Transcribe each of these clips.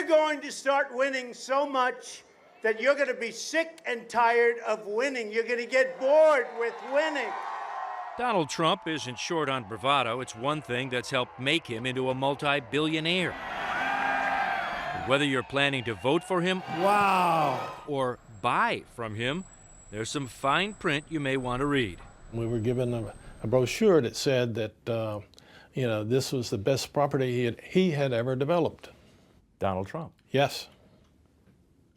We're going to start winning so much that you're going to be sick and tired of winning. You're going to get bored with winning. Donald Trump isn't short on bravado. It's one thing that's helped make him into a multi-billionaire. Whether you're planning to vote for him, or buy from him, there's some fine print you may want to read. We were given a brochure that said that this was the best property he had ever developed. Donald Trump. Yes.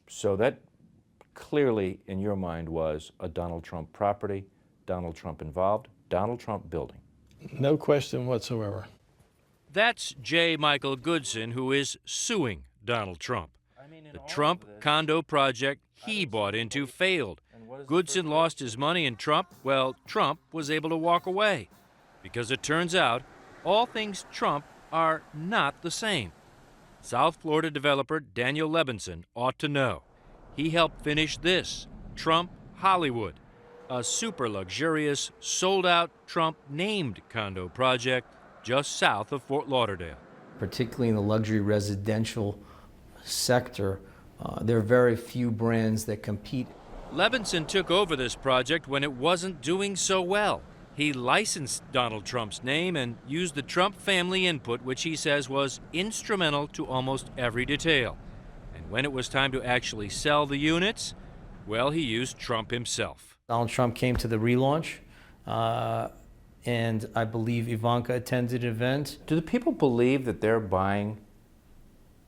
So that clearly, in your mind, was a Donald Trump property, Donald Trump involved, Donald Trump building. No question whatsoever. That's J. Michael Goodson, who is suing Donald Trump. The Trump condo project he bought into failed. Goodson lost his money, and Trump was able to walk away. Because it turns out, all things Trump are not the same. South Florida developer Daniel Levinson ought to know. He helped finish this, Trump Hollywood, a super luxurious, sold-out Trump-named condo project just south of Fort Lauderdale. Particularly in the luxury residential sector, there are very few brands that compete. Levinson took over this project when it wasn't doing so well. He licensed Donald Trump's name and used the Trump family input, which he says was instrumental to almost every detail. And when it was time to actually sell the units, well, he used Trump himself. Donald Trump came to the relaunch, and I believe Ivanka attended an event. Do the people believe that they're buying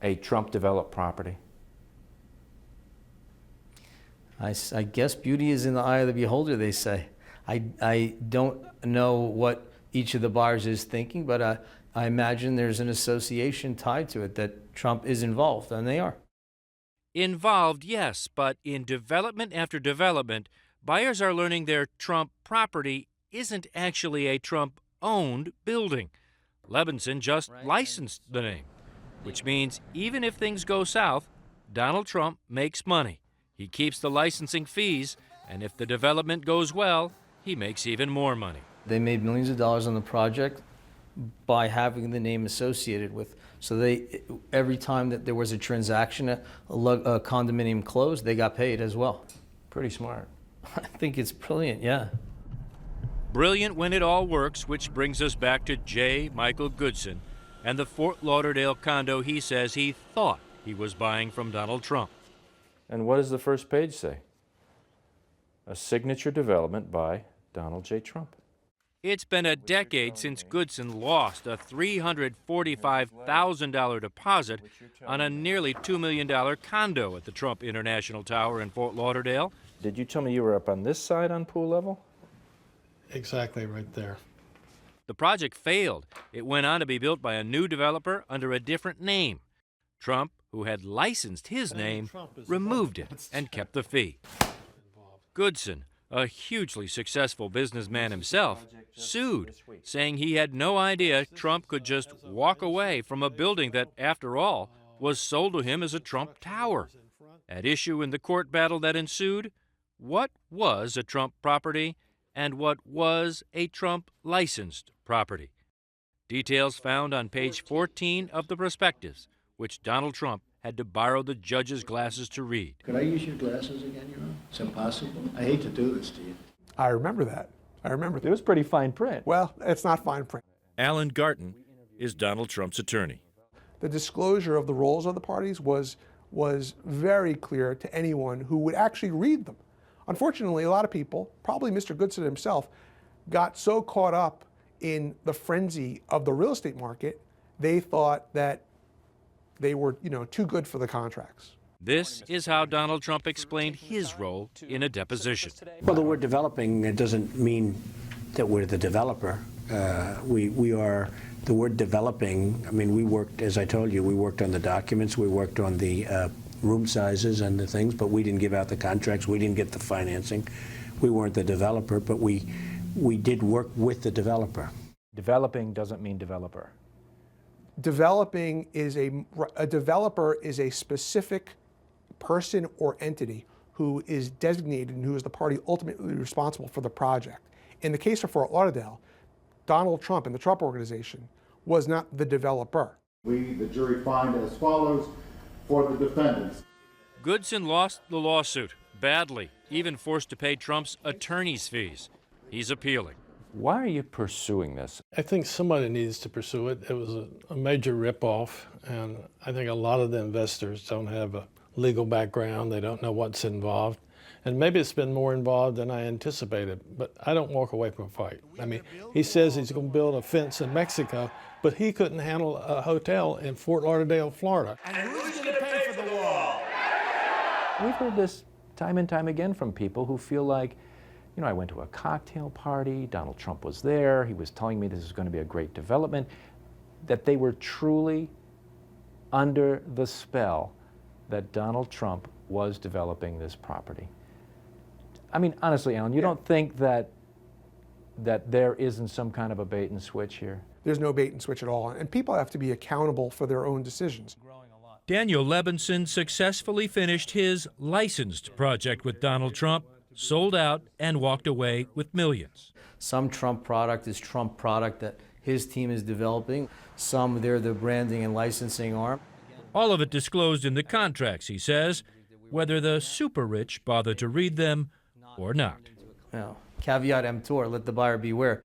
a Trump-developed property? I guess beauty is in the eye of the beholder, they say. I don't know what each of the buyers is thinking, but I imagine there's an association tied to it that Trump is involved, and they are. Involved, yes, but in development after development, buyers are learning their Trump property isn't actually a Trump-owned building. Levinson just licensed the name, which means even if things go south, Donald Trump makes money. He keeps the licensing fees, and if the development goes well, he makes even more money. They made millions of dollars on the project by having the name associated with. So every time that there was a transaction, a condominium closed, they got paid as well. Pretty smart. I think it's brilliant, yeah. Brilliant when it all works, which brings us back to J. Michael Goodson and the Fort Lauderdale condo he says he thought he was buying from Donald Trump. And what does the first page say? A signature development by Donald J. Trump. It's been a decade since Goodson lost a $345,000 deposit on a nearly $2 million condo at the Trump International Tower in Fort Lauderdale. Did you tell me you were up on this side on pool level? Exactly right there. The project failed. It went on to be built by a new developer under a different name. Trump, who had licensed his name, removed it and kept the fee. Goodson, a hugely successful businessman himself, sued, saying he had no idea Trump could just walk away from a building that, after all, was sold to him as a Trump tower. At issue in the court battle that ensued, what was a Trump property and what was a Trump-licensed property? Details found on page 14 of the prospectus, which Donald Trump had to borrow the judge's glasses to read. Could I use your glasses again, Your Honor? It's impossible. I hate to do this to you. I remember that. It was pretty fine print. Well, it's not fine print. Alan Garten is Donald Trump's attorney. The disclosure of the roles of the parties was very clear to anyone who would actually read them. Unfortunately, a lot of people, probably Mr. Goodson himself, got so caught up in the frenzy of the real estate market, they thought that they were, too good for the contracts. This is how Donald Trump explained his role in a deposition. Well, the word developing, it doesn't mean that we're the developer. We are the word developing. I mean, we worked, as I told you, we worked on the documents, we worked on the room sizes and the things, but we didn't give out the contracts, we didn't get the financing. We weren't the developer, but we did work with the developer. Developing doesn't mean developer. Developing is a developer is a specific person or entity who is designated and who is the party ultimately responsible for the project. In the case of Fort Lauderdale, Donald Trump and the Trump Organization was not the developer. We, the jury, find as follows. for the defendants. Goodson lost the lawsuit badly, even forced to pay Trump's attorney's fees. He's appealing. Why are you pursuing this? I think somebody needs to pursue it. It was a major ripoff, and I think a lot of the investors don't have a legal background. They don't know what's involved. And maybe it's been more involved than I anticipated, but I don't walk away from a fight. I mean, he says he's going to build a fence in Mexico, but he couldn't handle a hotel in Fort Lauderdale, Florida. And who's going to pay for the wall? We've heard this time and time again from people who feel like, you know, I went to a cocktail party, Donald Trump was there, he was telling me this is going to be a great development, that they were truly under the spell that Donald Trump was developing this property. I mean, honestly, Alan, you don't think that there isn't some kind of a bait and switch here? There's no bait and switch at all, and people have to be accountable for their own decisions. Daniel Levinson successfully finished his licensed project with Donald Trump, sold out, and walked away with millions. Some Trump product is Trump product that his team is developing. Some, they're the branding and licensing arm. All of it disclosed in the contracts, he says, whether the super rich bother to read them or not. You know, caveat emptor, let the buyer beware.